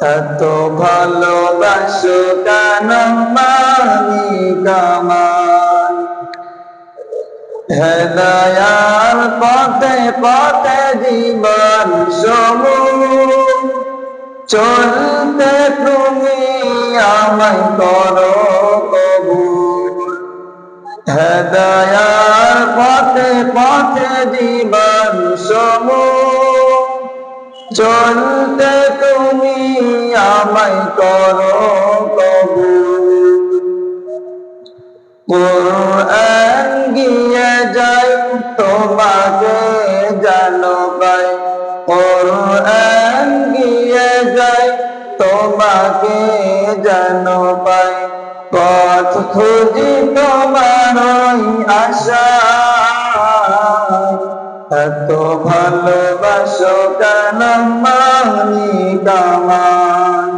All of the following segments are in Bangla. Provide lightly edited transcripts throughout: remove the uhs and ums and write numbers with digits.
এত ভালোবাসো কেন মালিক আমায়? হেদায়ার পথে পথে জীবন সমূহ চলতে তুমি আমায় করো কবুল। হেদায়ার পথে পথে জীবন সমূহ চলতে তুমি আমায় করো কবুল। কুরআন গিয়ে যাই তোমাকে জানো পাই, কুরআন গিয়ে যাই তোমাকে জানো পাই। পথ খুঁজি তোমার ওই আশায়, এত ভালোবাসো কেন মালিক আমায়?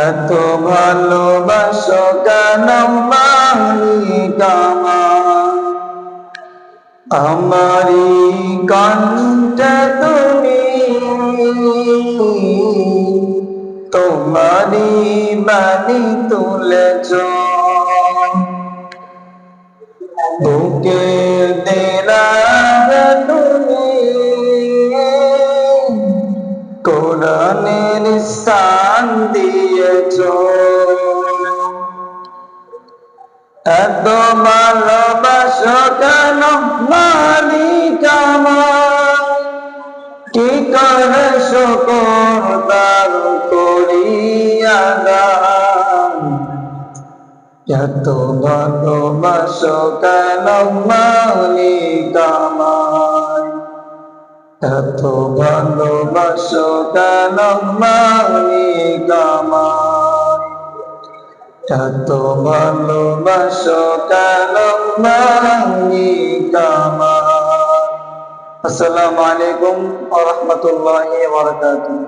এত ভালোবাসো কেন মালিক আমায়? আমারি কণ্ঠে তুমি তোমারি বাণী তুলেছ, বুকে দিলাম তুমি কোরআনের স্থান দিয়েছ। এত ভালোবাসো কেন মালিক আমায়? কি করে শুকর তার করিয়া গান? এত ভালোবাসো কেন মালিক আমায়? এত ভালোবাসো কেন মালিক আমায়? এত ভালোবাসো কেন মালিক আমায়? আসসালামু আলাইকুম ওয়া রাহমাতুল্লাহি ওয়া বারাকাতুহু।